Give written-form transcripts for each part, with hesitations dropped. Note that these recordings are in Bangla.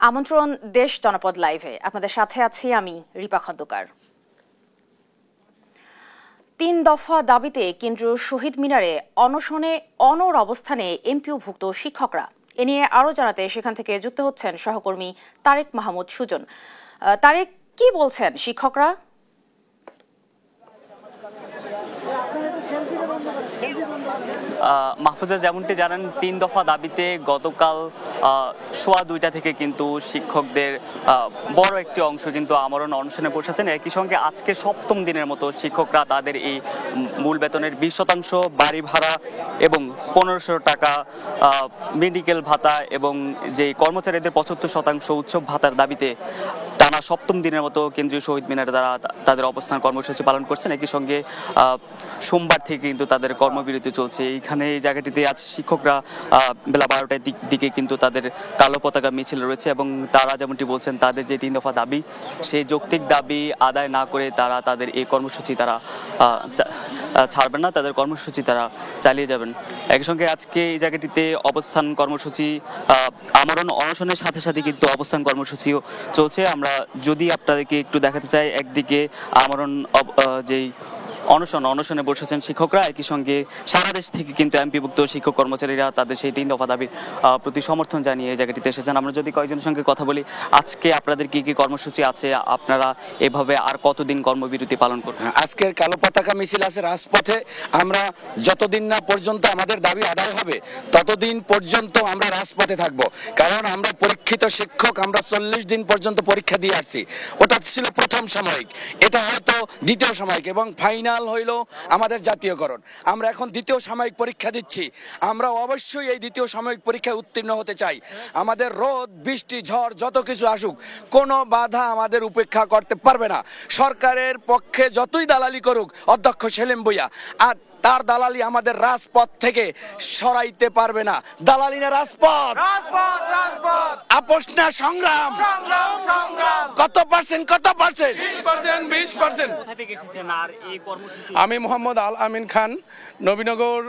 আমন্ত্রণ দেশ জনপদ লাইভে আপনাদের সাথে আছি আমি রিপা খন্দকার। ৩ দফা দাবিতে কেন্দ্রীয় শহীদ মিনারে অনশনে অনড় অবস্থানে এমপিওভুক্ত শিক্ষকরা। এ নিয়ে আরও জানাতে সেখান থেকে যুক্ত হচ্ছেন সহকর্মী তারেক মাহমুদ সুজন। তারেক, কি বলছেন শিক্ষকরা? মাহফুজা, যেমনটি জানেন ৩ দফা দাবিতে গতকাল সোয়া ২টা থেকে কিন্তু শিক্ষকদের বড় একটি অংশ কিন্তু আমরণ অনশনে বসেছেন। একই সঙ্গে আজকে ৭ম দিনের মতো শিক্ষকরা তাদের এই মূল বেতনের ২০% বাড়ি ভাড়া এবং ১৫০০ টাকা মেডিকেল ভাতা এবং যে কর্মচারীদের ৭৫% উৎসব ভাতার দাবিতে টানা ৭ম দিনের মতো কেন্দ্রীয় শহীদ মিনারে তারা তাদের অবস্থান কর্মসূচি পালন করছেন। একই সঙ্গে সোমবার থেকে কিন্তু তাদের কর্মবিরতি চলছে। এইখানে এই জায়গাটিতে আজ শিক্ষকরা বেলা 12টার দিকে কিন্তু তাদের কালো পতাকা মিছিল রয়েছে এবং তারা যেমনটি বলছেন তাদের যে ৩ দফা দাবি, সেই যৌক্তিক দাবি আদায় না করে তারা তাদের এই কর্মসূচি তারা ছাড়বেন না, তাদের কর্মসূচি তারা চালিয়ে যাবেন। একই সঙ্গে আজকে এই জায়গাটিতে অবস্থান কর্মসূচি আমরণ অনশনের সাথে সাথে কিন্তু অবস্থান কর্মসূচিও চলছে। আমরা যদি আপনাদেরকে একটু দেখাতে চাই, একদিকে আমরণ যেই অনশনে বসেছেন শিক্ষকরা, একই সঙ্গে সারা দেশ থেকে কিন্তু এমপিভুক্ত শিক্ষক কর্মচারীরা তাদের সেই ৩ দফা দাবির প্রতি সমর্থন জানিয়ে এই জায়গাটিতে এসেছেন। আমরা যদি কয়েকজনের সঙ্গে কথা বলি, আজকে আপনাদের কি কি কর্মসূচি আছে, আপনারা এভাবে আর কতদিন কর্মবিরতি পালন করবেন? আজকের কালো পতাকা মিছিল আছে রাজপথে। আমরা যতদিন না পর্যন্ত আমাদের দাবি আদায় হবে ততদিন পর্যন্ত আমরা রাজপথে থাকব। কারণ আমরা পরীক্ষিত শিক্ষক, আমরা ৪০ দিন পর্যন্ত পরীক্ষা দিয়ে আসছি। ওটা ছিল প্রথম সাময়িক, এটা হয়তো দ্বিতীয় সাময়িক এবং ফাইনাল হইল আমাদের জাতীয়করণ। আমরা এখন দ্বিতীয় সাময়িক পরীক্ষা দিচ্ছি। আমরা অবশ্যই এই দ্বিতীয় সাময়িক পরীক্ষায় উত্তীর্ণ হতে চাই। আমাদের রোদ বৃষ্টি ঝড় যত কিছু আসুক, কোনো বাধা আমাদের উপেক্ষা করতে পারবে না। সরকারের পক্ষে যতই দালালি করুক অধ্যক্ষ সেলিম ভূঁইয়া, আর তার দালালি আমাদের রাজপথ থেকে সরাইতে পারবে না। দালালি না রাজপথ, আপোষ না সংগ্রাম। কত পার্সেন্ট? 20%। আমি মোহাম্মদ আল আমিন খান, নবীনগর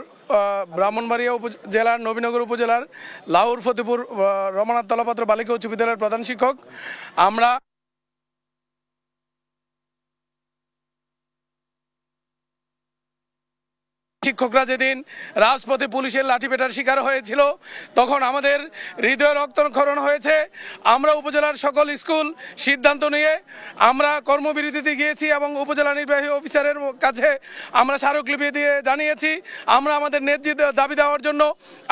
ব্রাহ্মণবাড়িয়া জেলার নবীনগর উপজেলার লাউর ফতেপুর রমানাথ তলাপাত্র বালিকা উচ্চ বিদ্যালয়ের প্রধান শিক্ষক। আমরা শিক্ষকরা যেদিন রাজপথে পুলিশের লাঠিপেটার শিকার হয়েছিল তখন আমাদের হৃদয় রক্তক্ষরণ হয়েছে। আমরা উপজেলার সকল স্কুল সিদ্ধান্ত নিয়ে আমরা কর্মবিরতিতে গিয়েছি এবং উপজেলা নির্বাহী অফিসারের কাছে আমরা স্মারকলিপি দিয়ে জানিয়েছি আমরা আমাদের ন্যায্য দাবি দেওয়ার জন্য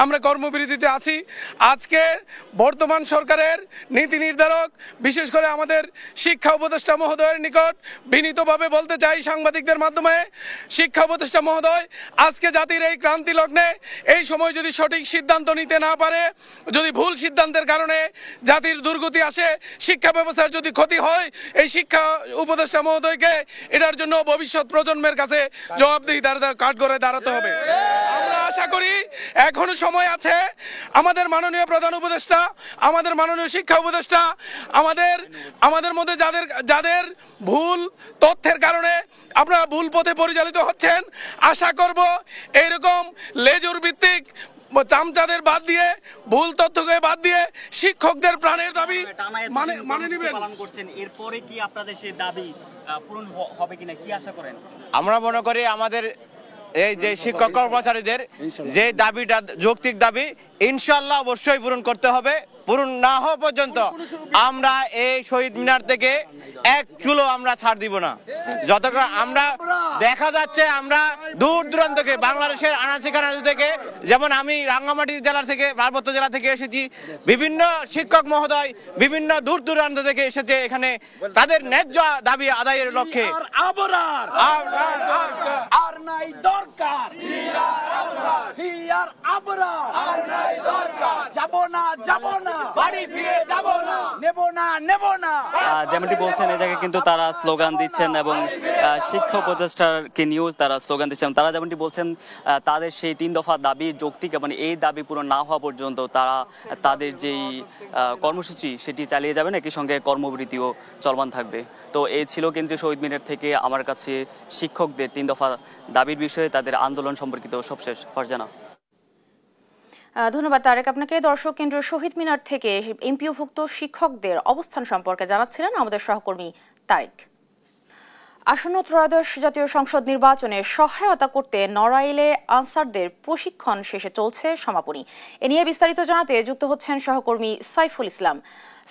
আমরা কর্মবিরতিতে আছি। আজকে বর্তমান সরকারের নীতি নির্ধারক, বিশেষ করে আমাদের শিক্ষা উপদেষ্টা মহোদয়ের নিকট বিনীতভাবে বলতে চাই সাংবাদিকদের মাধ্যমে, শিক্ষা উপদেষ্টা মহোদয়, আজকে জাতির এই ক্রান্তি লগ্নে এই সময় যদি সঠিক সিদ্ধান্ত নিতে না পারে, যদি ভুল সিদ্ধান্তের কারণে জাতির দুর্গতি আসে, শিক্ষা ব্যবস্থার যদি ক্ষতি হয়, এই শিক্ষা উপদেষ্টা মহোদয়কে এটার জন্য ভবিষ্যৎ প্রজন্মের কাছে জবাবদিহিতার কাঠগড়ায় দাঁড়াতে হবে। আমরা আশা করি এখনো সময় আছে। আমাদের মাননীয় প্রধান উপদেষ্টা, আমাদের মাননীয় শিক্ষা উপদেষ্টা, আমাদের মধ্যে যাদের ভুল তথ্যের কারণে আপনারা ভুল পথে পরিচালিত হচ্ছেন, আশা করব এইরকম লেজুর ভিত্তিক চামচাদের বাদ দিয়ে, ভুল তথ্যকে বাদ দিয়ে শিক্ষকদের প্রাণের দাবি মানে নেবেন। এরপরে কি আপনাদের সেই দাবি পূরণ হবে কিনা কি আশা করেন? আমরা মনে করি আমাদের এই যে শিক্ষক কর্মচারীদের যে দাবিটা যৌক্তিক দাবি, ইনশাআল্লাহ অবশ্যই পূরণ করতে হবে। পূরণ না হওয়া পর্যন্ত আমরা এই শহীদ মিনার থেকে এক চুলো আমরা ছাড় দিব না। যতক্ষণ আমরা দেখা যাচ্ছে আমরা দূর দূরান্ত থেকে বাংলাদেশের আনাচে কানাচে থেকে, যেমন আমি রাঙ্গামাটি জেলা থেকে, পার্বত্য জেলা থেকে এসেছি, বিভিন্ন শিক্ষক মহোদয় বিভিন্ন দূর দূরান্ত থেকে এসেছে এখানে তাদের ন্যায্য দাবি আদায়ের লক্ষ্যে। যেমনটি বলছেন এই জায়গায় কিন্তু তারা স্লোগান দিচ্ছেন এবং শিক্ষা উপদেষ্টাকে নিয়েও তারা স্লোগান দিচ্ছেন। তারা যেমনটি বলছেন তাদের সেই 3 দফা দাবি যৌক্তিক এবং এই দাবি পূরণ না হওয়া পর্যন্ত তারা তাদের যেই কর্মসূচি সেটি চালিয়ে যাবেন, একই সঙ্গে কর্মবিরতিও চলমান থাকবে। তো এই ছিল কেন্দ্রীয় শহীদ মিনার থেকে আমার কাছে শিক্ষকদের 3 দফা দাবির বিষয়ে তাদের আন্দোলন সম্পর্কিত সবশেষ। ফারজানা। ধন্যবাদ তারেক আপনাকে। দর্শক, কেন্দ্রীয় শহীদ মিনার থেকে এমপিওভুক্ত শিক্ষকদের অবস্থান সম্পর্কে জানাচ্ছিলেন আমাদের সহকর্মী তারেক। আসন্ন ত্রয়োদশ জাতীয় সংসদ নির্বাচনে সহায়তা করতে নড়াইলে আনসারদের প্রশিক্ষণ শেষে চলছে সমাপনী। এ নিয়ে বিস্তারিত জানাতে যুক্ত হচ্ছেন সহকর্মী সাইফুল ইসলাম।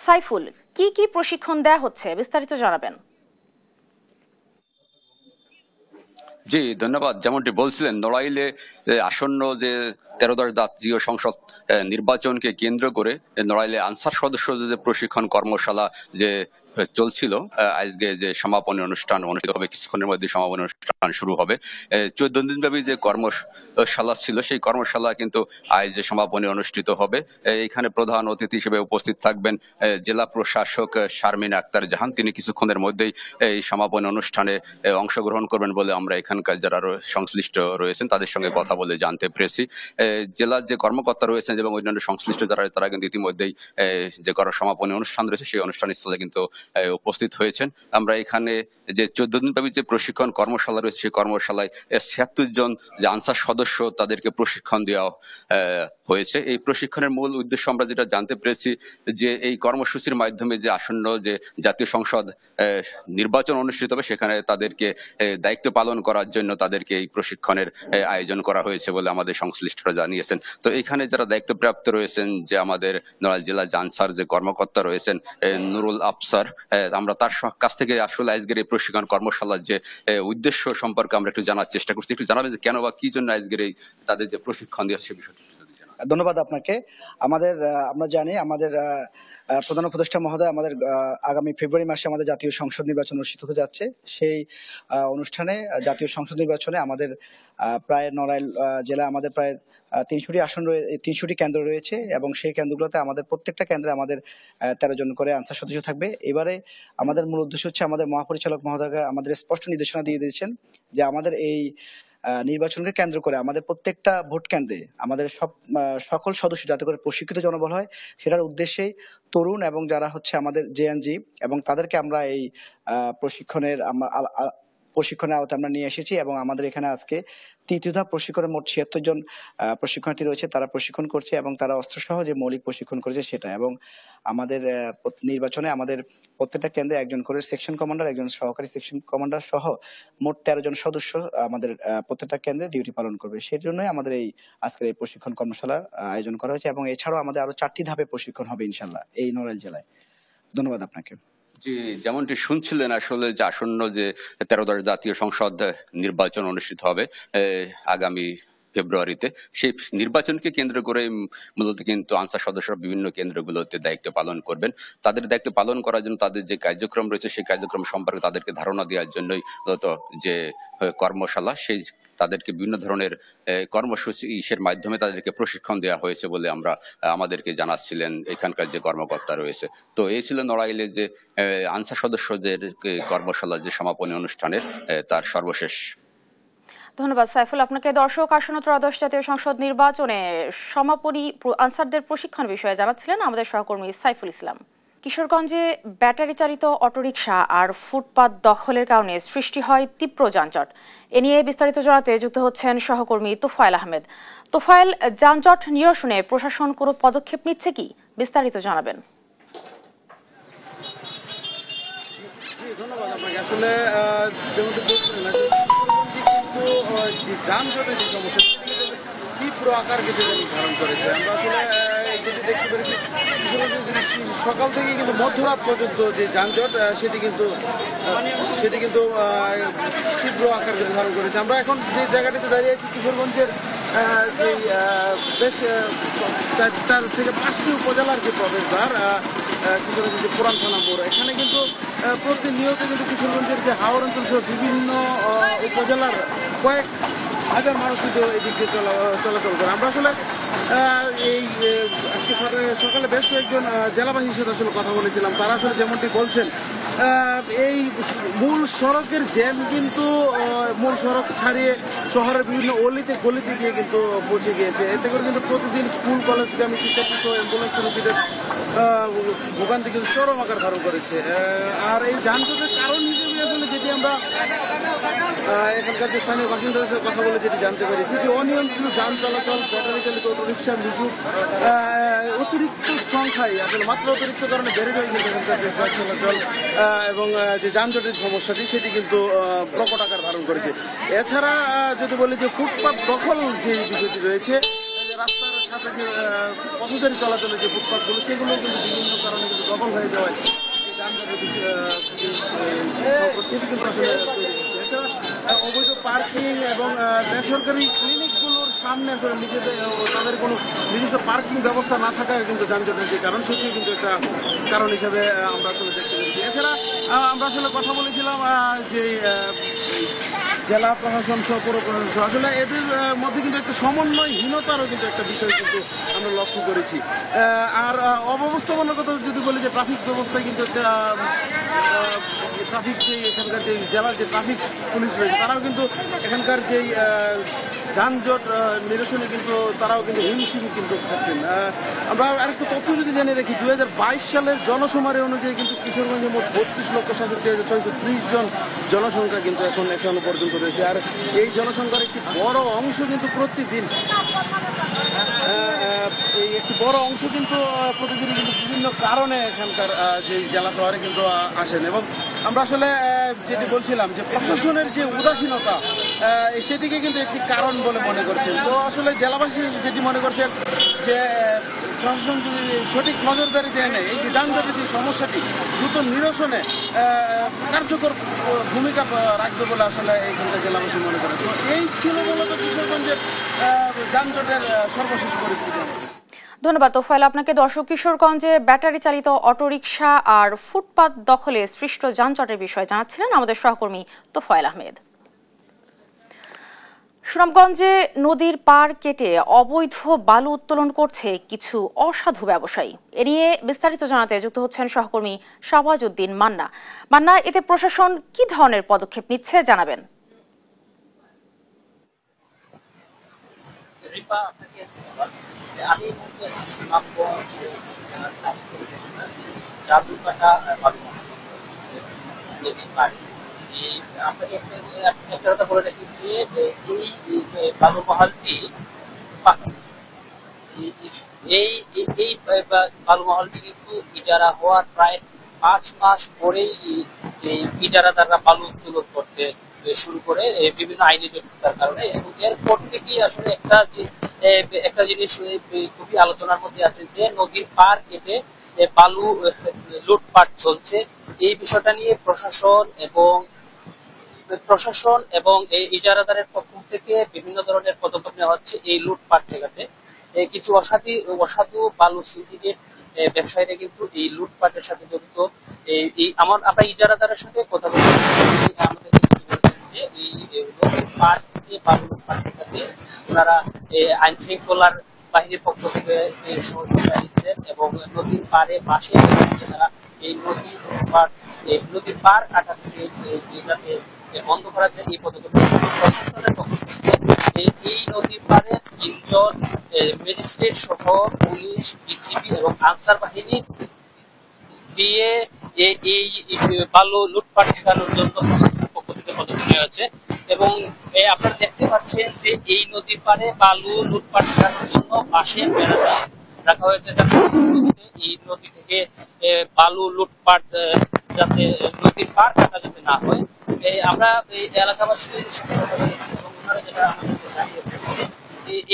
সাইফুল, কি কি প্রশিক্ষণ দেয়া হচ্ছে, বিস্তারিত জানাবেন। জি ধন্যবাদ। যেমনটি বলছিলেন, নড়াইলে আসন্ন যে 13দশ জাতীয় সংসদ নির্বাচনকে কেন্দ্র করে নড়াইলে আনসার সদস্যদের যে প্রশিক্ষণ কর্মশালা যে চলছিল, আজকে যে সমাপনী অনুষ্ঠান অনুষ্ঠিত হবে, কিছুক্ষণের মধ্যে সমাপনী অনুষ্ঠান শুরু হবে। 14 দিন ব্যাপী যে কর্মশালা ছিল, সেই কর্মশালা কিন্তু আজ যে সমাপনী অনুষ্ঠিত হবে। এখানে প্রধান অতিথি হিসেবে উপস্থিত থাকবেন জেলা প্রশাসক শারমিন আক্তার জাহান। তিনি কিছুক্ষণের মধ্যেই এই সমাপনী অনুষ্ঠানে অংশগ্রহণ করবেন বলে আমরা এখানকার যারা সংশ্লিষ্ট রয়েছেন তাদের সঙ্গে কথা বলে জানতে পেরেছি। জেলার যে কর্মকর্তা রয়েছেন এবং অন্যান্য সংশ্লিষ্ট যারা, তারা কিন্তু ইতিমধ্যেই যে সমাপনী অনুষ্ঠান রয়েছে সেই অনুষ্ঠান স্থলে কিন্তু উপস্থিত হয়েছেন। আমরা এখানে যে 14 দিন ব্যাপী যে প্রশিক্ষণ কর্মশালা রয়েছে, সেই কর্মশালায় 76 জন যে আনসার সদস্য তাদেরকে প্রশিক্ষণ দেওয়া হয়েছে। এই প্রশিক্ষণের মূল উদ্দেশ্য আমরা যেটা জানতে পেরেছি, যে এই কর্মসূচির মাধ্যমে যে আসন্ন যে জাতীয় সংসদ নির্বাচন অনুষ্ঠিত হবে, সেখানে তাদেরকে দায়িত্ব পালন করার জন্য তাদেরকে এই প্রশিক্ষণের আয়োজন করা হয়েছে বলে আমাদের সংশ্লিষ্টরা জানিয়েছেন। তো এখানে যারা দায়িত্বপ্রাপ্ত রয়েছেন, যে আমাদের নড়াইল জেলা আনসার যে কর্মকর্তা রয়েছেন নুরুল আফসার, আমরা তার কাছ থেকে আসলে আজকের এই প্রশিক্ষণ কর্মশালার যে উদ্দেশ্য সম্পর্কে আমরা একটু জানার চেষ্টা করছি। একটু জানাবেন যে কেন বা কি জন্য আজকের এই তাদের যে প্রশিক্ষণ দেওয়া, সে বিষয়টি। ধন্যবাদ আপনাকে। আমরা জানি আমাদের প্রধান উপদেষ্টা মহোদয় আমাদের আগামী ফেব্রুয়ারি মাসে আমাদের জাতীয় সংসদ নির্বাচন অনুষ্ঠিত হতে যাচ্ছে। সেই অনুষ্ঠানে, জাতীয় সংসদ নির্বাচনে আমাদের প্রায় নড়াইল জেলা আমাদের প্রায় 300টি আসন রয়েছে, 300টি কেন্দ্র রয়েছে এবং সেই কেন্দ্রগুলোতে আমাদের প্রত্যেকটা কেন্দ্রে আমাদের 13 জন করে আনসার সদস্য থাকবে। এবারে আমাদের মূল উদ্দেশ্য হচ্ছে, আমাদের মহাপরিচালক মহোদয় আমাদের স্পষ্ট নির্দেশনা দিয়ে দিয়েছেন যে আমাদের এই নির্বাচনকে কেন্দ্র করে আমাদের প্রত্যেকটা ভোট কেন্দ্রে আমাদের সকল সদস্য যাতে করে প্রশিক্ষিত জনবল হয়, সেটার উদ্দেশ্যে তরুণ এবং যারা হচ্ছে আমাদের জেএনজি এবং তাদেরকে আমরা এই প্রশিক্ষণের আওতায় আমরা নিয়ে এসেছি। এবং আমাদের এখানে আজকে তৃতীয় ধাপ প্রশিক্ষণে মোট 76 জন প্রশিক্ষণার্থী রয়েছে, তারা প্রশিক্ষণ করছে এবং তারা অস্ত্রসহ যে মৌলিক প্রশিক্ষণ করেছে সেটা। এবং আমাদের নির্বাচনে আমাদের প্রত্যেকটা কেন্দ্রে একজন করে সেকশন কমান্ডার, একজন সহকারী সেকশন কমান্ডার সহ মোট 13 জন সদস্য আমাদের প্রত্যেকটা কেন্দ্রে ডিউটি পালন করবে। সেই জন্যই আমাদের এই আজকের এই প্রশিক্ষণ কর্মশালার আয়োজন করা হয়েছে। এবং এছাড়াও আমাদের আরো 4টি ধাপে প্রশিক্ষণ হবে ইনশাল্লাহ এই নড়াইল জেলায়। ধন্যবাদ আপনাকে। জি, যেমনটি শুনছিলেন, আসলে যে আসন্ন যে 13দশ জাতীয় সংসদ নির্বাচন অনুষ্ঠিত হবে আগামী ফেব্রুয়ারিতে, সেই নির্বাচনকে কেন্দ্র করে মূলত কিন্তু আনসার সদস্যরা বিভিন্ন কেন্দ্রগুলোতে দায়িত্ব পালন করবেন। তাদের দায়িত্ব পালন করার জন্য তাদের যে কার্যক্রম রয়েছে, সেই কার্যক্রম সম্পর্কে তাদেরকে ধারণা দেওয়ার জন্যই মূলত যে কর্মশালা, সেই তাদেরকে বিভিন্ন ধরনের কর্মসূচির মাধ্যমে তাদেরকে প্রশিক্ষণ দেওয়া হয়েছে বলে আমাদেরকে জানাচ্ছিলেন এখানকার যে কর্মকর্তা রয়েছে। তো এই ছিল নড়াইলে যে আনসার সদস্যদের কর্মশালা যে সমাপনী অনুষ্ঠানের তার সর্বশেষ। ধন্যবাদ সাইফুল আপনাকে। দর্শক, আসন্ন ত্রয়োদশ জাতীয় সংসদ নির্বাচনে সমাপনী আনসারদের প্রশিক্ষণ বিষয়ে জানাচ্ছিলেন আমাদের সহকর্মী সাইফুল ইসলাম। কিশোরগঞ্জে ব্যাটারি চালিত অটোরিকশা আর ফুটপাত দখলের কারণে সৃষ্টি হয় তীব্র যানজট। এ নিয়ে বিস্তারিত জানাতে যুক্ত হচ্ছেন সহকর্মী তোফায়েল আহমেদ। তোফায়েল, যানজট নিরসনে প্রশাসন কোনো পদক্ষেপ নিচ্ছে কি, বিস্তারিত জানাবেন। ধন্যবাদ আপনাকে। আসলে যানজটের যে সমস্যা তীব্র আকার কিন্তু ধারণ করেছে। আমরা আসলে যেটি দেখতে পেরেছি, সকাল থেকে কিন্তু মধ্যরাত পর্যন্ত যে যানজট সেটি কিন্তু তীব্র আকার ধারণ করেছে। আমরা এখন যে জায়গাটিতে দাঁড়িয়ে আছি, কিশোরগঞ্জের যে বেশ 4 থেকে 5টি উপজেলার যে প্রবেশদ্বার, কিশোরগঞ্জের যে পুরান থানা মোড়, এখানে কিন্তু প্রতিনিয়ত কিন্তু কিশোরগঞ্জের যে হাওড় অঞ্চল সহ বিভিন্ন উপজেলার কয়েক হাজার মানুষ কিন্তু এই দিক দিয়ে চলাচল করে। আমরা আসলে এই আজকে সকালে বেশ কয়েকজন জেলাবাসীর সাথে আসলে কথা বলেছিলাম। তারা আসলে যেমনটি বলছেন এই মূল সড়কের জ্যাম কিন্তু মূল সড়ক ছাড়িয়ে শহরের বিভিন্ন অলিতে গলিতে গিয়ে কিন্তু পৌঁছে গিয়েছে। এতে করে কিন্তু প্রতিদিন স্কুল কলেজগামী শিক্ষার্থী সহ অ্যাম্বুলেন্স রোগীদের ভোগান্তি কিন্তু চরম আকার ধারণ করেছে। আর এই যানজটের কারণ হিসেবে আসলে যেটি আমরা এখানকার যে স্থানীয় বাসিন্দাদের সাথে কথা বলে যেটি জানতে পেরেছি যে অনিয়ন্ত্রিত যান চলাচল, ব্যাটারি চালিত অটোরিকশা, মিশুক অতিরিক্ত সংখ্যায় আসলে মাত্র অতিরিক্ত কারণে বেড়ে যায় কিন্তু এখানকার যে বাস চলাচল এবং যে যানজটের সমস্যাটি সেটি কিন্তু প্রকট আকার ধারণ করেছে। এছাড়া যদি বলি যে ফুটপাত দখল যে বিষয়টি রয়েছে, রাস্তার সাথে যে পথচারী চলাচলের যে ফুটপাতগুলো সেগুলো কিন্তু বিভিন্ন কারণে কিন্তু দখল হয়ে যাওয়ায় যানজটের সেটি কিন্তু আসলে তৈরি করছে। এছাড়া অবৈধ পার্কিং এবং বেসরকারি ক্লিনিকগুলোর সামনে আসলে নিজেদের তাদের কোনো নিজস্ব পার্কিং ব্যবস্থা না থাকায় কিন্তু যানজটের যে কারণ সেটিও কিন্তু একটা কারণ হিসেবে আমরা আসলে দেখতে পেরেছি। এছাড়া আমরা আসলে কথা বলেছিলাম যে জেলা প্রশাসন সহ পৌর প্রশাসন আসলে এদের মধ্যে কিন্তু একটা সমন্বয়হীনতারও কিন্তু একটা বিষয় কিন্তু আমরা লক্ষ্য করেছি। আর অব্যবস্থাপনার কথা যদি বলি যে ট্রাফিক ব্যবস্থায় কিন্তু একটা ট্রাফিক যে এখানকার যে জেলার যে ট্রাফিক পুলিশ রয়েছে তারাও কিন্তু এখানকার যেই যানজট নিরসনে কিন্তু তারাও কিন্তু হিমশিম কিন্তু খাচ্ছেন। আমরা আরেকটা তথ্য যদি জেনে রাখি 2022 সালের জনশুমারি অনুযায়ী কিন্তু কিশোরগঞ্জের মোট 32,67,630 জন জনসংখ্যা কিন্তু এখনো পর্যন্ত রয়েছে। আর এই জনসংখ্যার একটি বড় অংশ কিন্তু প্রতিদিন কিন্তু বিভিন্ন কারণে এখানকার যে জেলা শহরে কিন্তু আসেন। এবং আমরা আসলে যেটি বলছিলাম যে প্রশাসনের যে উদাসীনতা সেটিকে কিন্তু একটি কারণ বলে মনে করছেন। তো আসলে জেলাবাসী যেটি মনে করছেন যে প্রশাসন যদি সঠিক নজরদারিতে এনে এই যে যানজটের যে সমস্যাটি দ্রুত নিরসনে কার্যকর ভূমিকা রাখবে বলে আসলে এইখানকার জেলাবাসী মনে করেন। তো এই ছিল মূলত কিশোরগঞ্জের যানজটের সর্বশেষ পরিস্থিতি। ধন্যবাদ তোফায়েল আপনাকে। দর্শক, কিশোরগঞ্জে ব্যাটারি চালিত অটোরিকশা আর ফুটপাত দখলে সৃষ্ট যানজটের বিষয়ে জানাচ্ছিলেন আমাদের সহকর্মী তোফায়েল আহমেদ। সুনামগঞ্জে নদীর পার কেটে অবৈধ বালু উত্তোলন করছে কিছু অসাধু ব্যবসায়ী। এ নিয়ে বিস্তারিত জানাতে যুক্ত হচ্ছেন সহকর্মী শাহবাজ উদ্দিন মান্না। এতে প্রশাসন কি ধরনের পদক্ষেপ নিচ্ছে জানাবেন। আমি সুনামগঞ্জ চাঁদুকাটা নদীর পাড়ে আপনাকে একটা কথা বলে রাখি যে এই বালুমহলটি এই বালুমহলটি কিন্তু ইজারা হওয়ার প্রায় 5 মাস পরেই এই ইজারাদাররা বালু উত্তোলন করতে শুরু করে বিভিন্ন আইনি জটিলতার কারণে। এবং এরপর থেকেই আসলে একটা জিনিস খুবই আলোচনার মধ্যে আছে যে নদীর পার কেটে বালু লুটপাট চলছে। এই বিষয়টা নিয়ে প্রশাসন এবং এই ইজারাদারের পক্ষ থেকে বিভিন্ন ধরনের পদক্ষেপ নেওয়া হচ্ছে এই লুটপাট ঠেকাতে। কিছু অসাধু বালু সিন্ডিকেট ব্যবসায়ীরা কিন্তু এই লুটপাটের সাথে জড়িত। আমরা ইজারাদারের সাথে কথা বলছি, আমাদের বলেছেন যে এই নদীর পার থেকে বালু লুটপাট ঠেকাতে ওনারা আইন শৃঙ্খলার বাহিনীর পক্ষ থেকে সহযোগিতা দিচ্ছেন এবং নদীর পাড়ে পাশে তারা এই নদীর পাড় কাটা থেকে যাতে বন্ধ করা যায় এই পদক্ষেপ প্রশাসনের পক্ষ থেকে। এই নদীর পাড়ে 3 জন ম্যাজিস্ট্রেট সহ পুলিশ, বিজিবি এবং আনসার বাহিনী দিয়ে এই বালু লুটপাট ঠেকানোর জন্য প্রশাসনের পক্ষ থেকে পদক্ষেপ নেওয়া হচ্ছে। এবং আপনারা দেখতে পাচ্ছেন যে এই নদীর পাড়ে বালু লুটপাট ঠেকানোর জন্য পাশে বেড়া দিয়ে রাখা হয়েছে, এই নদী থেকে বালু লুটপাট যাতে নদীর পার কাটা যাতে না হয়। আমরা এই এলাকাবাসীর সাথে কথা বলেছি এবং ওনারা যেটা আমাদেরকে জানিয়েছেন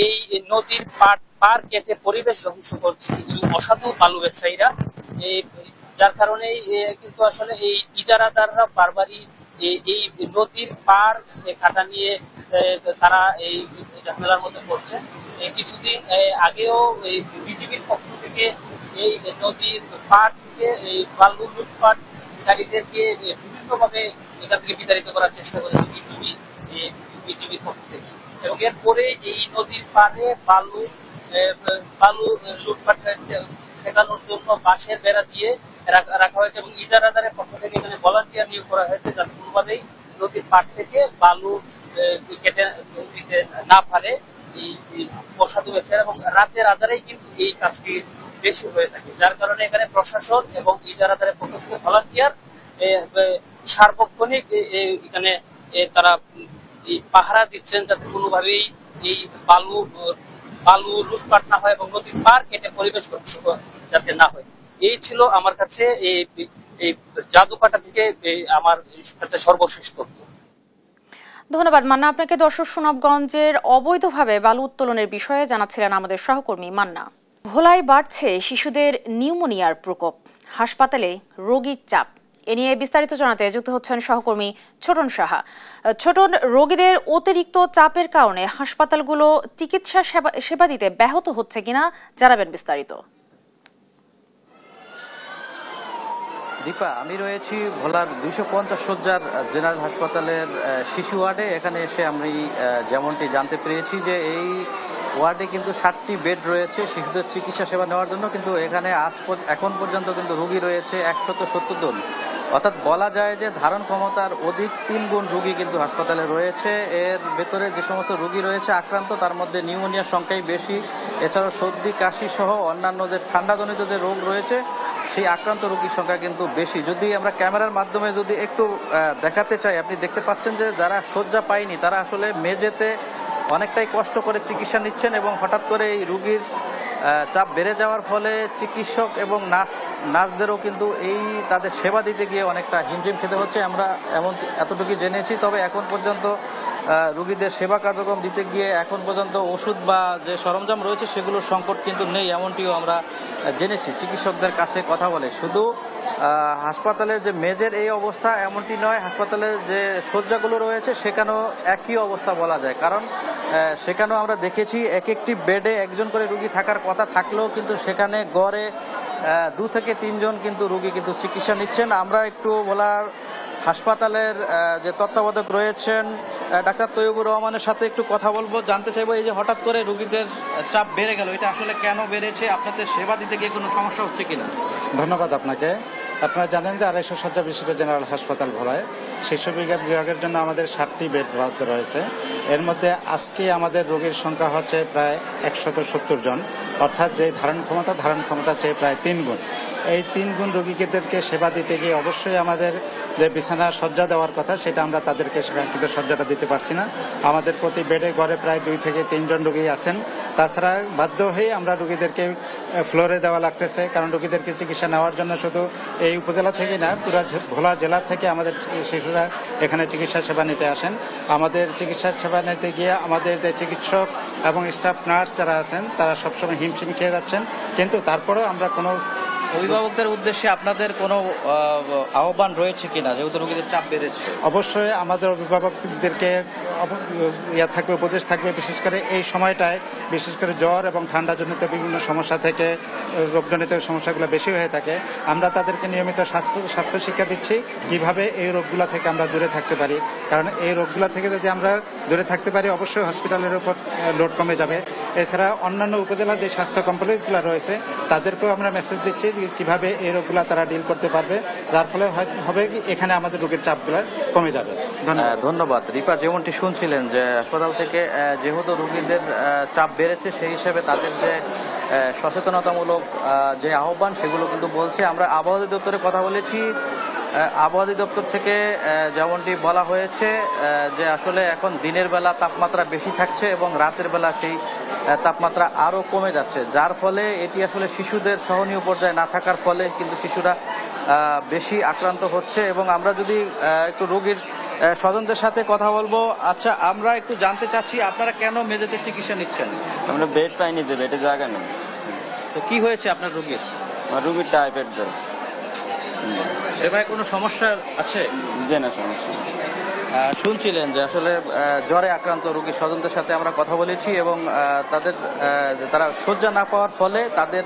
এই নদীর পার কেটে পরিবেশ ধ্বংস করছে কিছু অসাধু বালু ব্যবসায়ীরা, যার কারণেই কিন্তু আসলে এই ইজারাদাররা বারবারই এই নদীর পার কাটা নিয়ে তারা এই ঝামেলার মধ্যে পড়ছে। কিছুদিন আগেও এই বিজিবির পক্ষ থেকে এই নদীর পার থেকে এই বালু লুটপাটকারীদেরকে বিভিন্নভাবে এখান থেকে বিতাড়িত করার চেষ্টা করেছে বিজিবির পক্ষ থেকে। এবং এরপরে এই নদীর পাড়ে বালু লুটপাট ঠেকানোর জন্য বাঁশের বেড়া দিয়ে রাখা হয়েছে এবং ইজারাদারের পক্ষ থেকে এখানে নিয়োগ করা হয়েছে যাতে কোনোভাবেই নদীর পাড় থেকে বালু কেটে নদীতে না ফেলে এই অসাধু ব্যবসায়ীরা, এবং রাতের আধারেই কিন্তু এই কাজটি বেশি হয়ে থাকে, যার কারণে এখানে প্রশাসন এবং ইজারাদারের পক্ষ থেকে ভলান্টিয়ার সার্বক্ষণিক এখানে তারা পাহারা দিচ্ছেন যাতে কোনোভাবেই এই বালু লুটপাট না হয় এবং নদীর পার কেটে পরিবেশ যাতে না হয়। এই ছিল আমার কাছে এই জাদুকাটা থেকে আমার কাছে সর্বশেষ তথ্য। ধন্যবাদ মান্না আপনাকে। দর্শক, সুনামগঞ্জের অবৈধভাবে বালু উত্তোলনের বিষয়ে জানাচ্ছিলেন আমাদের সহকর্মী মান্না। ভোলায় বাড়ছে শিশুদের নিউমোনিয়ার প্রকোপ, হাসপাতালে রোগীর চাপ। এ নিয়ে বিস্তারিত জানাতে যুক্ত হচ্ছেন সহকর্মী ছোটন সাহা। ছোটন, রোগীদের অতিরিক্ত চাপের কারণে হাসপাতালগুলো চিকিৎসা সেবা দিতে ব্যাহত হচ্ছে কিনা জানাবেন বিস্তারিত। দীপা, আমি রয়েছি ভোলার 250 শয্যার জেনারেল হাসপাতালের শিশু ওয়ার্ডে। এখানে এসে আমি যেমনটি জানতে পেরেছি যে এই ওয়ার্ডে কিন্তু 60টি বেড রয়েছে শিশুদের চিকিৎসা সেবা নেওয়ার জন্য, কিন্তু এখানে এখন পর্যন্ত কিন্তু রোগী রয়েছে 170 জন। অর্থাৎ বলা যায় যে ধারণ ক্ষমতার অধিক 3 গুণ রোগী কিন্তু হাসপাতালে রয়েছে। এর ভেতরে যে সমস্ত রোগী রয়েছে আক্রান্ত, তার মধ্যে নিউমোনিয়ার সংখ্যাই বেশি। এছাড়াও সর্দি কাশি সহ অন্যান্য যে ঠান্ডাজনিত যে রোগ রয়েছে সেই আক্রান্ত রোগীর সংখ্যা কিন্তু বেশি। যদি আমরা ক্যামেরার মাধ্যমে যদি একটু দেখাতে চাই, আপনি দেখতে পাচ্ছেন যে যারা শয্যা পায়নি তারা আসলে মেঝেতে অনেকটাই কষ্ট করে চিকিৎসা নিচ্ছেন, এবং হঠাৎ করে এই রোগীর চাপ বেড়ে যাওয়ার ফলে চিকিৎসক এবং নার্সদেরও কিন্তু এই তাদের সেবা দিতে গিয়ে অনেকটা হিমশিম খেতে হচ্ছে। আমরা এতটুকু জেনেছি। তবে এখন পর্যন্ত রোগীদের সেবা কার্যক্রম দিতে গিয়ে এখন পর্যন্ত ওষুধ বা যে সরঞ্জাম রয়েছে সেগুলোর সংকট কিন্তু নেই, এমনটিও আমরা জেনেছি চিকিৎসকদের কাছে কথা বলে। শুধু হাসপাতালের যে মেঝের এই অবস্থা এমনটি নয়, হাসপাতালের যে শয্যাগুলো রয়েছে সেখানেও একই অবস্থা বলা যায়। কারণ সেখানেও আমরা দেখেছি একটি বেডে একজন করে রোগী থাকার কথা থাকলেও কিন্তু সেখানে গড়ে 2 থেকে 3 জন কিন্তু রোগী কিন্তু চিকিৎসা নিচ্ছেন। আমরা একটু বলার হাসপাতালের যে তত্ত্বাবধায়ক রয়েছেন ডাক্তার তৈয়বুর রহমানের সাথে একটু কথা বলবো, জানতে চাইবো এই যে হঠাৎ করে রোগীদের চাপ বেড়ে গেল, এটা আসলে কেন বেড়েছে, আপনাদের সেবা দিতে গিয়ে কোনো সমস্যা হচ্ছে কিনা? ধন্যবাদ আপনাকে। আপনারা জানেন যে 250 শয্যা বিশিষ্ট জেনারেল হাসপাতাল ভোলায় শিশু বিভাগের জন্য আমাদের 60টি বেড বরাদ্দ রয়েছে। এর মধ্যে আজকে আমাদের রোগীর সংখ্যা হচ্ছে প্রায় 170 জন, অর্থাৎ যে ধারণ ক্ষমতা চেয়ে প্রায় 3 গুণ। এই 3 গুণ রোগীদেরকে সেবা দিতে গিয়ে অবশ্যই আমাদের যে বিছানা শয্যা দেওয়ার কথা সেটা আমরা তাদেরকে সেখানে শয্যাটা দিতে পারছি না। আমাদের প্রতি বেডে গড়ে প্রায় 2 থেকে 3 জন রোগী আছেন। তাছাড়া বাধ্য হয়ে আমরা রোগীদেরকে ফ্লোরে দেওয়া লাগতেছে, কারণ রোগীদেরকে চিকিৎসা নেওয়ার জন্য শুধু এই উপজেলা থেকে না, পুরো ভোলা জেলা থেকে আমাদের শিশুরা এখানে চিকিৎসা সেবা নিতে আসেন। আমাদের চিকিৎসা সেবা নিতে গিয়ে আমাদের যে চিকিৎসক এবং স্টাফ নার্স যারা আছেন তারা সবসময় হিমশিম খেয়ে যাচ্ছেন, কিন্তু তারপরেও আমরা কোনো অভিভাবকদের উদ্দেশ্যে আপনাদের কোনো আহ্বান রয়েছে কিনা, যেহেতু রোগীদের চাপ বেড়েছে? অবশ্যই আমাদের অভিভাবকদেরকে থাকবে, উপদেশ থাকবে, বিশেষ করে এই সময়টায় বিশেষ করে জ্বর এবং ঠান্ডাজনিত বিভিন্ন সমস্যা থেকে রোগজনিত সমস্যাগুলো বেশি হয়ে থাকে। আমরা তাদেরকে নিয়মিত স্বাস্থ্য শিক্ষা দিচ্ছি কিভাবে এই রোগগুলো থেকে আমরা দূরে থাকতে পারি, কারণ এই রোগগুলো থেকে যদি আমরা দূরে থাকতে পারি অবশ্যই হসপিটালের উপর লোড কমে যাবে। এছাড়া অন্যান্য উপজেলার যে স্বাস্থ্য কমপ্লেক্সগুলো রয়েছে তাদেরকেও আমরা মেসেজ দিচ্ছি কিভাবে এই রোগগুলো তারা ডিল করতে পারবে, যার ফলে হবে এখানে আমাদের রোগের চাপগুলো কমে যাবে। ধন্যবাদ। রিপা, যেমনটি শুনছিলেন যে হাসপাতাল থেকে যেহেতু রোগীদের চাপ বেড়েছে সেই হিসেবে তাদের যে সচেতনতামূলক যে আহ্বান সেগুলো কিন্তু বলছে। আমরা আবহাওয়া অধিদপ্তরে কথা বলেছি, আবহাওয়া অধিদপ্তর থেকে যেমনটি বলা হয়েছে যে আসলে এখন দিনের বেলা তাপমাত্রা বেশি থাকছে এবং রাতের বেলা সেই তাপমাত্রা আরও কমে যাচ্ছে, যার ফলে এটি আসলে শিশুদের সহনীয় পর্যায়ে না থাকার ফলে কিন্তু শিশুরা বেশি আক্রান্ত হচ্ছে। এবং আমরা যদি একটু রোগীর স্বজনদের সাথে কথা বলবো। আচ্ছা, আমরা একটু জানতে চাচ্ছি আপনারা কেন মেঝেতে চিকিৎসা নিচ্ছেন? আমরা বেড পাইনি, যে বেডে জায়গা নেই। তো কি হয়েছে আপনার রোগীর? আমার রোগীর টাইফয়েড জ্বর। এবার কোনো সমস্যা আছে? যে না, সমস্যা। শুনছিলেন যে আসলে জ্বরে আক্রান্ত রোগীর স্বজনদের সাথে আমরা কথা বলেছি এবং তারা শয্যা না পাওয়ার ফলে তাদের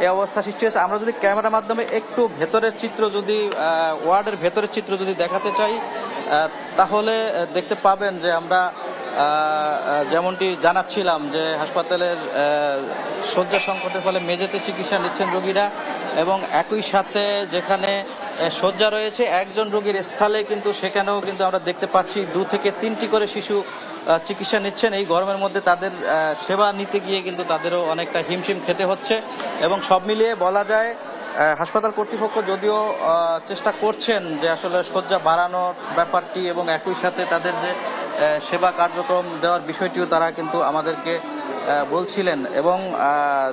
এই অবস্থা সৃষ্টি হয়েছে। আমরা যদি ক্যামেরার মাধ্যমে একটু ভেতরের চিত্র, যদি ওয়ার্ডের ভেতরের চিত্র যদি দেখাতে চাই তাহলে দেখতে পাবেন যে আমরা যেমনটি জানাচ্ছিলাম যে হাসপাতালের শয্যা সংকটের ফলে মেঝেতে চিকিৎসা নিচ্ছেন রোগীরা, এবং একই সাথে যেখানে শয্যা রয়েছে, একজন রোগীর স্থলে কিন্তু সেখানেও কিন্তু আমরা দেখতে পাচ্ছি 2 থেকে 3টি করে শিশু চিকিৎসা নিচ্ছেন। এই গরমের মধ্যে তাদের সেবা নিতে গিয়ে কিন্তু তাদেরও অনেকটা হিমশিম খেতে হচ্ছে এবং সব মিলিয়ে বলা যায় হাসপাতাল কর্তৃপক্ষ যদিও চেষ্টা করছেন যে আসলে শয্যা বাড়ানোর ব্যাপারটি এবং একই সাথে তাদের যে সেবা কার্যক্রম দেওয়ার বিষয়টিও তারা কিন্তু আমাদেরকে বলছিলেন এবং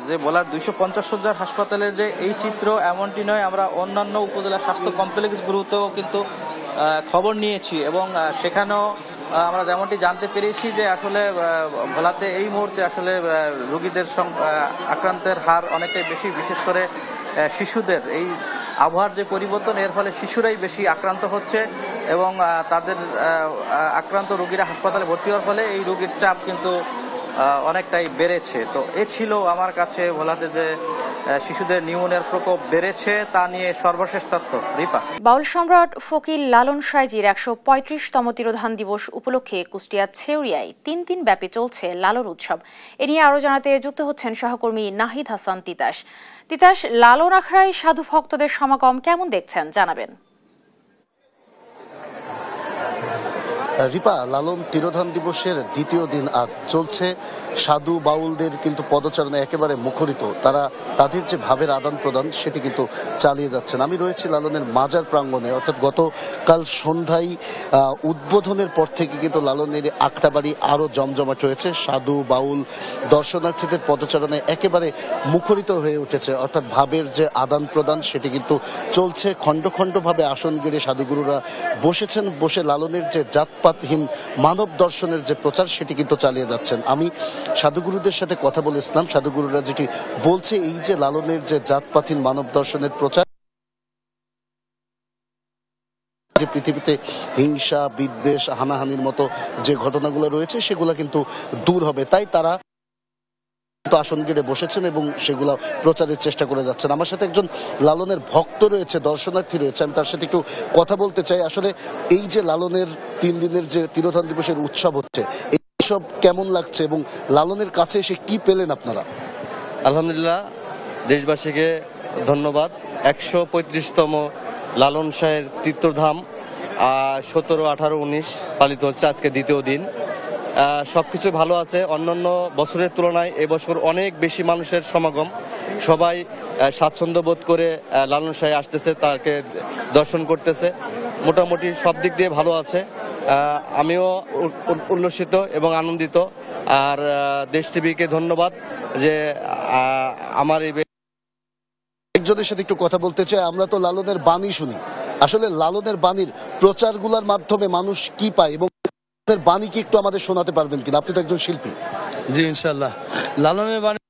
যে বলার 250 শয্যার হাসপাতালের যে এই চিত্র এমনটি নয়, আমরা অন্যান্য উপজেলা স্বাস্থ্য কমপ্লেক্সগুলোতেও কিন্তু খবর নিয়েছি এবং সেখানেও আমরা যেমনটি জানতে পেরেছি যে আসলে ভোলাতে এই মুহূর্তে আসলে রোগীদের আক্রান্তের হার অনেকটাই বেশি, বিশেষ করে শিশুদের এই আবহাওয়ার যে পরিবর্তন এর ফলে শিশুরাই বেশি আক্রান্ত হচ্ছে এবং তাদের আক্রান্ত রোগীরা হাসপাতালে ভর্তি হওয়ার ফলে এই রোগীর চাপ কিন্তু অনেকটাই বেড়েছে। তো এ ছিল আমার কাছে ভোলাতে যে শিশুদের নিউমোনিয়ার প্রকোপ বেড়েছে তা নিয়ে সর্বশেষ তথ্য। রিপা। বাউল সম্রাট ফকির লালন সাইজির 135তম তিরোধান দিবস উপলক্ষে কুষ্টিয়া ছেউরিয়ায় 3 দিন ব্যাপী চলছে লালন উৎসব। এ নিয়ে আরো জানাতে যুক্ত হচ্ছেন সহকর্মী নাহিদ হাসান তিতাস। তিতাস, লালন আখড়ায় সাধু ভক্তদের সমাগম কেমন দেখছেন জানাবেন। রিপা, লালন তিরোধান দিবসের দ্বিতীয় দিন আজ চলছে। সাধু বাউলদের কিন্তু পদচারণে একেবারে মুখরিত, তারা তাদের যে ভাবের আদান প্রদান সেটি কিন্তু চালিয়ে যাচ্ছেন। আমি রয়েছি লালনের মাজার প্রাঙ্গণে, অর্থাৎ গতকাল সন্ধ্যায় উদ্বোধনের পর থেকে কিন্তু লালনের আখড়াবাড়ি আরো জমজমাট হয়েছে। সাধু বাউল দর্শনার্থীদের পদচারণে একেবারে মুখরিত হয়ে উঠেছে, অর্থাৎ ভাবের যে আদান প্রদান সেটি কিন্তু চলছে। খণ্ড খণ্ড ভাবে আসন গেড়ে সাধুগুরুরা বসেছেন, বসে লালনের যে জাতপাতহীন মানব দর্শনের যে প্রচার সেটি কিন্তু চালিয়ে যাচ্ছেন। আমি সাধুগুরুদের সাথে কথা বলেছিলাম, সাধুগুরুরা যেটি বলছে এই যে লালনের যে জাতপাতহীন মানব দর্শনের প্রচার, যে পৃথিবীতে হিংসা বিদ্বেষ হানাহানির মতো যে ঘটনাগুলো রয়েছে সেগুলো কিন্তু দূর হবে, তাই তারা আসন গেড়ে বসেছেন এবং সেগুলো প্রচারের চেষ্টা করে যাচ্ছেন। আমার সাথে একজন লালনের ভক্ত রয়েছে, দর্শনার্থী রয়েছে, আমি তার সাথে একটু কথা বলতে চাই। আসলে এই যে লালনের 3 দিনের যে তিরোধান দিবসের উৎসব হচ্ছে, এইসব কেমন লাগছে এবং লালনের কাছে এসে কি পেলেন আপনারা? আলহামদুলিল্লাহ, দেশবাসীকে ধন্যবাদ। 135তম লালন শাহের তীর্থধাম 17, 18, 19 পালিত হচ্ছে, আজকে দ্বিতীয় দিন। সবকিছু ভালো আছে, অন্যান্য বছরের তুলনায় এবছর অনেক বেশি মানুষের সমাগম। সবাই স্বাচ্ছন্দ্য বোধ করে লালন শাহে আসতেছে, তাকে দর্শন করতেছে। মোটামুটি সব দিক দিয়ে ভালো আছে। আমিও উল্লসিত এবং আনন্দিত। আর দেশ টিভিকে ধন্যবাদ যে আমার এই একজনের সাথে একটু কথা বলতে চাই। আমরা তো লালনের বাণী শুনি, আসলে লালনের বাণীর প্রচারগুলোর মাধ্যমে মানুষ কি পায় এবং বাণী কি একটু আমাদের শোনাতে পারবেন কিনা? আপনি তো একজন শিল্পী। জি ইনশাআল্লাহ। লালনের বাণী,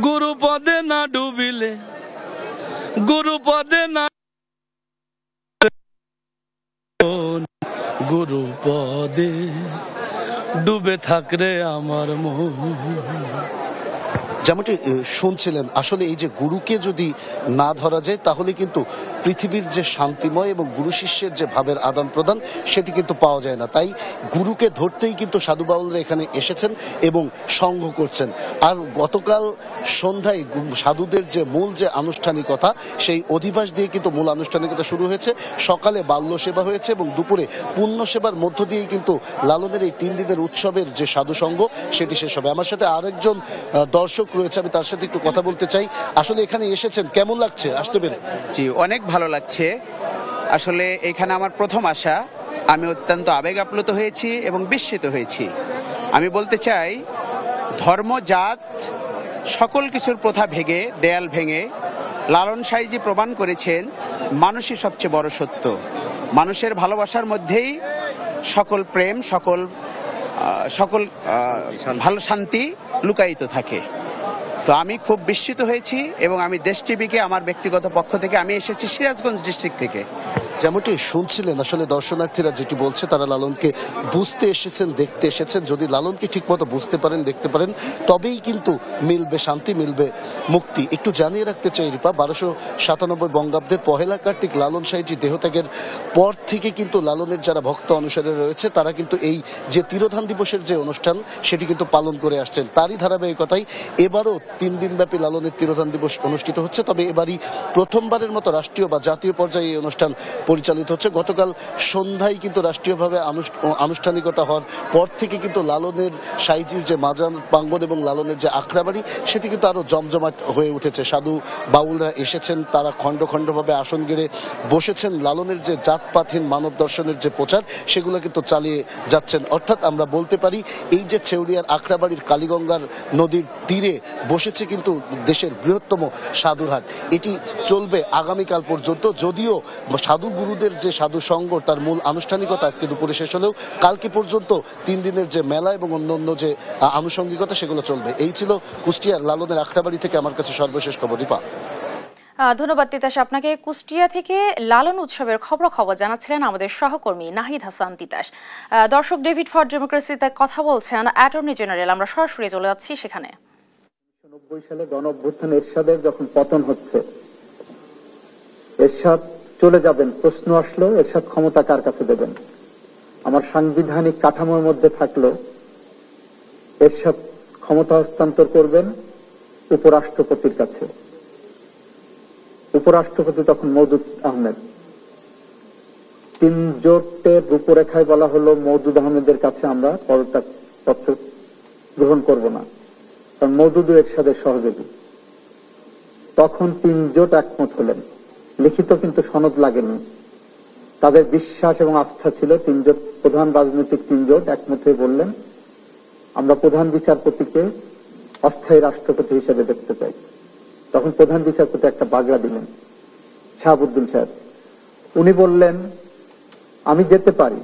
গুরু পদে না ডুবিলে, গুরু পদে না, গুরু পদে ডুবে থাকরে আমার মন। যেমনটি শুনছিলেন, আসলে এই যে গুরুকে যদি না ধরা যায় তাহলে কিন্তু পৃথিবীর যে শান্তিময় এবং গুরু শিষ্যের যে ভাবের আদান প্রদান সেটি কিন্তু পাওয়া যায় না। তাই গুরুকে ধরতেই কিন্তু সাধু বাউলরা এখানে এসেছেন এবং সঙ্গ করছেন। আর গতকাল সন্ধ্যায় সাধুদের যে মূল যে আনুষ্ঠানিকতা, সেই অধিবাস দিয়ে কিন্তু মূল আনুষ্ঠানিকতা শুরু হয়েছে। সকালে বাল্য সেবা হয়েছে এবং দুপুরে পুণ্য সেবার মধ্য দিয়েই কিন্তু লালনের এই 3 দিনের উৎসবের যে সাধু সঙ্গ সেটি শেষ হবে। আমার সাথে আরেকজন দর্শক রয়েছে, আমি তার সাথে একটু কথা বলতে চাই। আসলে এখানে এসেছেন, কেমন লাগছে আসতে পেরে? জি, অনেক ভালো লাগছে। আসলে এখানে আমার প্রথম আসা, আমি অত্যন্ত আবেগ আপ্লুত হয়েছি এবং বিস্মিত হয়েছি। আমি বলতে চাই, ধর্ম জাত সকল কিছুর প্রথা ভেঙে, দেয়াল ভেঙে লালন সাইজি প্রমাণ করেছেন মানুষই সবচেয়ে বড় সত্য। মানুষের ভালোবাসার মধ্যেই সকল প্রেম, সকল ভালো শান্তি লুকায়িত থাকে। তো আমি খুব বিস্মিত হয়েছি এবং আমি দেশ টিভিকে আমার ব্যক্তিগত পক্ষ থেকে, আমি এসেছি সিরাজগঞ্জ ডিস্ট্রিক্ট থেকে। যেমনটি শুনছিলেন, আসলে দর্শনার্থীরা যেটি বলছে, তারা লালনকে বুঝতে এসেছেন, দেখতে এসেছেন। যদি লালনকে ঠিকমতো বুঝতে পারেন, দেখতে পারেন, তবেই কিন্তু মিলবে শান্তি, মিলবে মুক্তি। একটু জানিয়ে রাখতে চাই রিপা, 1297 বঙ্গাব্দের 1 কার্তিক লালন সাইজি দেহত্যাগের পর থেকে কিন্তু লালনের যারা ভক্ত অনুসারী রয়েছে তারা কিন্তু এই যে তিরোধান দিবসের যে অনুষ্ঠান সেটি কিন্তু পালন করে আসছেন। তারই ধারাবাহিকতায় এবারও 3 দিনব্যাপী লালনের তিরোধান দিবস অনুষ্ঠিত হচ্ছে। তবে এবারই প্রথমবারের মতো রাষ্ট্রীয় বা জাতীয় পর্যায়ে এই অনুষ্ঠান পরিচালিত হচ্ছে। গতকাল সন্ধ্যায় কিন্তু রাষ্ট্রীয়ভাবে আনুষ্ঠানিকতা হওয়ার পর থেকে কিন্তু লালনের সাইজির যে মাজার প্রাঙ্গণ এবং লালনের যে আখড়াবাড়ি সেটি কিন্তু আরো জমজমাট হয়ে উঠেছে। সাধু বাউলরা এসেছেন, তারা খণ্ড খণ্ডভাবে আসন গেড়ে বসেছেন। লালনের যে জাতপাতহীন মানব দর্শনের যে প্রচার সেগুলো কিন্তু চালিয়ে যাচ্ছেন। অর্থাৎ আমরা বলতে পারি এই যে ছেউরিয়ার আখড়াবাড়ির কালীগঙ্গার নদীর তীরে বসেছে কিন্তু দেশের বৃহত্তম সাধুরহাট। এটি চলবে আগামীকাল পর্যন্ত। যদিও সাধু গুরুদের যে সাধু সংঘ তার মূল আনুষ্ঠানিকতা আজকে দুপুরে শেষ হলেও কালকে পর্যন্ত 3 দিনের যে মেলা এবং অন্যান্য যে আনুষঙ্গিকতা সেগুলো চলবে। এই ছিল কুষ্টিয়ার লালনের আখড়াবাড়ি থেকে আমার কাছে সর্বশেষ খবর। রিপা, ধন্যবাদ তিতাস আপনাকে। কুষ্টিয়া থেকে লালন উৎসবের খবর জানাচ্ছিলেন আমাদের সহকর্মী নাহিদ হাসান তিতাস। দর্শক, ডেভিড ফর ডেমোক্রেসিতে কথা বলছেন অ্যাটর্নি জেনারেল। আমরা সরাসরি চলে যাচ্ছি সেখানে। 1990 সালে গণ অভ্যুত্থান এরশাদের যখন পতন হচ্ছে, এরশাদ চলে যাবেন, প্রশ্ন আসলো এরশাদ ক্ষমতা কার কাছে দেবেন। আমার সাংবিধানিক কাঠামোর মধ্যে থাকলো এরশাদ ক্ষমতা হস্তান্তর করবেন উপরাষ্ট্রপতির কাছে। উপরাষ্ট্রপতি তখন মওদুদ আহমেদ। 3 জোটের রূপরেখায় বলা হলো মওদুদ আহমেদের কাছে আমরা পদত্যাগপত্র গ্রহণ করব না, কারণ মওদুদ এরশাদের সহযোগী। তখন 3 জোট একমত হলেন, লিখিত কিন্তু সনদ লাগেনি। তাদের বিশ্বাস এবং আস্থা ছিল 3 জোট, প্রধান রাজনৈতিক 3 জোট একমত হয়ে বললেন আমরা প্রধান বিচারপতিকে অস্থায়ী রাষ্ট্রপতি হিসেবে দেখতে চাই। তখন প্রধান বিচারপতি একটা বাগড়া দিলেন, শাহাবুদ্দিন সাহেব। উনি বললেন আমি যেতে পারি,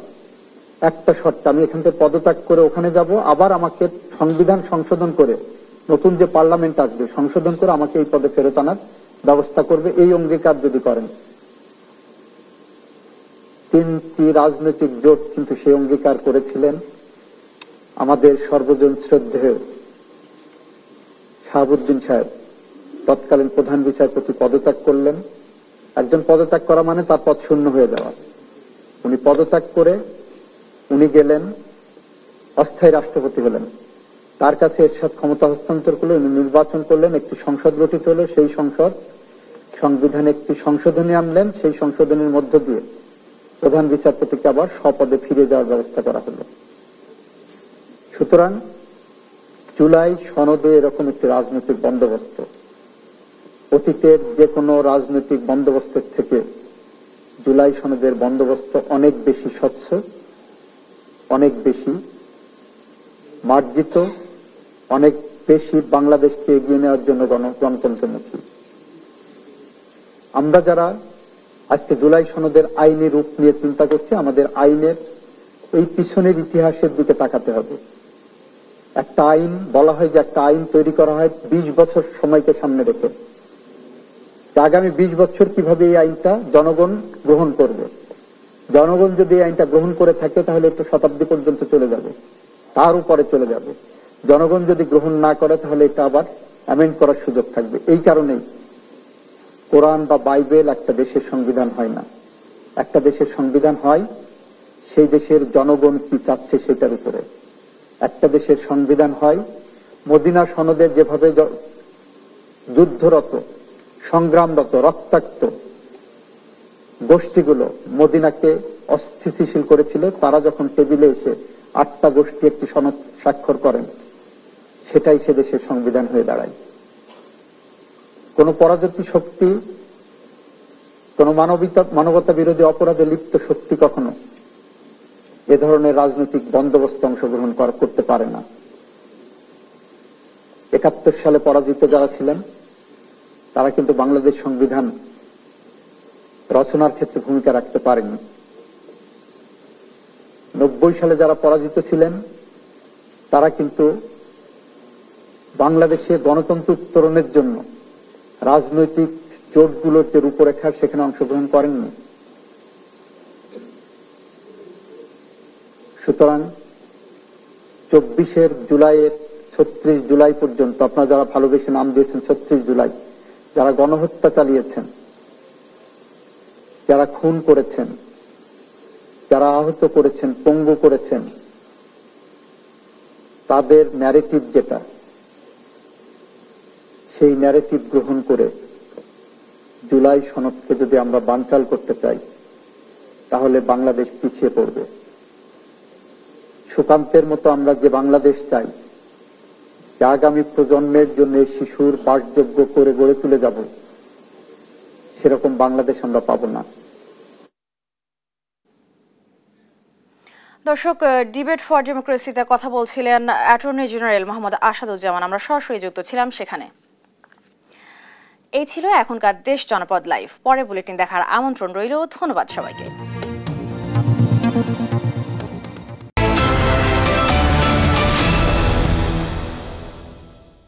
একটা শর্ত, আমি এখান থেকে পদত্যাগ করে ওখানে যাব, আবার আমাকে সংবিধান সংশোধন করে, নতুন যে পার্লামেন্ট আসবে সংশোধন করে আমাকে এই পদে ফেরত আনার ব্যবস্থা করবে, এই অঙ্গীকার যদি করেন। 3টি রাজনৈতিক জোট কিন্তু সেই অঙ্গীকার করেছিলেন। আমাদের সর্বজন শ্রদ্ধেয় শাহাবুদ্দিন সাহেব তৎকালীন প্রধান বিচারপতি পদত্যাগ করলেন। একজন পদত্যাগ করা মানে তার পদ শূন্য হয়ে যাওয়া। উনি পদত্যাগ করে উনি গেলেন, অস্থায়ী রাষ্ট্রপতি হলেন। তার কাছে এরশাদ ক্ষমতা হস্তান্তর করলে উনি নির্বাচন করলেন, একটি সংসদ গঠিত হলো। সেই সংসদ সংবিধানে একটি সংশোধনী আনলেন, সেই সংশোধনীর মধ্য দিয়ে প্রধান বিচারপতিকে আবার স্বপদে ফিরে যাওয়ার ব্যবস্থা করা হলো। সুতরাং জুলাই সনদে এরকম একটি রাজনৈতিক বন্দোবস্ত, অতীতের যে কোনো রাজনৈতিক বন্দোবস্তের থেকে জুলাই সনদের বন্দোবস্ত অনেক বেশি স্বচ্ছ, অনেক বেশি মার্জিত, অনেক বেশি বাংলাদেশকে এগিয়ে নেওয়ার জন্য গণতন্ত্রমুখী। আমরা যারা আজকে জুলাই সনদের আইনি রূপ নিয়ে চিন্তা করছি, আমাদের আইনের এই পিছনের ইতিহাসের দিকে তাকাতে হবে। একটা আইন বলা হয় যে একটা আইন তৈরি করা হয় 20 বছর সময়কে সামনে রেখে, আগামী 20 বছর কিভাবে এই আইনটা জনগণ গ্রহণ করবে। জনগণ যদি এই আইনটা গ্রহণ করে থাকে তাহলে একটু শতাব্দী পর্যন্ত চলে যাবে, তার উপরে চলে যাবে। জনগণ যদি গ্রহণ না করে তাহলে এটা আবার অ্যামেন্ড করার সুযোগ থাকবে। এই কারণেই কোরআন বা বাইবেল একটা দেশের সংবিধান হয় না। একটা দেশের সংবিধান হয় সেই দেশের জনগণ কি চাচ্ছে সেটার উপরে। একটা দেশের সংবিধান হয় মদিনা সনদের যেভাবে যুদ্ধরত, সংগ্রামরত, রক্তাক্ত গোষ্ঠীগুলো মদিনাকে অস্থিতিশীল করেছিল, তারা যখন টেবিলে এসে 8টা গোষ্ঠী একটি সনদ স্বাক্ষর করেন, সেটাই সে দেশের সংবিধান হয়ে দাঁড়ায়। কোন পরাজিত শক্তি, কোন মানবতা বিরোধী অপরাধে লিপ্ত শক্তি কখনো এ ধরনের রাজনৈতিক বন্দোবস্ত অংশগ্রহণ করতে পারে না। 71 সালে পরাজিত যারা ছিলেন তারা কিন্তু বাংলাদেশ সংবিধান রচনার ক্ষেত্রে ভূমিকা রাখতে পারেনি। 90 সালে যারা পরাজিত ছিলেন তারা কিন্তু বাংলাদেশে গণতন্ত্র উত্তরণের জন্য রাজনৈতিক জোটগুলোর যে রূপরেখা সেখানে অংশগ্রহণ করেননি। সুতরাং 24 জুলাইয়ের 36 জুলাই পর্যন্ত, আপনারা যারা ভালোবেসে নাম দিয়েছেন 36 জুলাই, যারা গণহত্যা চালিয়েছেন, যারা খুন করেছেন, যারা আহত করেছেন, পঙ্গু করেছেন, তাদের ন্যারেটিভ যেটা সেই ন্যারেটিভ গ্রহণ করে জুলাই সনদকে যদি আমরা বানচাল করতে চাই তাহলে বাংলাদেশ পিছিয়ে পড়বে। সুকান্তের মতো আমরা যে বাংলাদেশ চাই, যে আগামী প্রজন্মের জন্য শিশুর বাসযোগ্য করে গড়ে তুলে যাব, সেরকম বাংলাদেশ আমরা পাবো না। দর্শক, ডিবেট ফর ডেমোক্রেসিতে কথা বলছিলেন অ্যাটর্নি জেনারেল মোহাম্মদ আসাদুজ্জামান। আমরা সরাসরি যুক্ত ছিলাম সেখানে। এই ছিল এখনকার দেশ জনপদ লাইভ। পরে বুলেটিন দেখার আমন্ত্রণ রইল। ধন্যবাদ সবাইকে।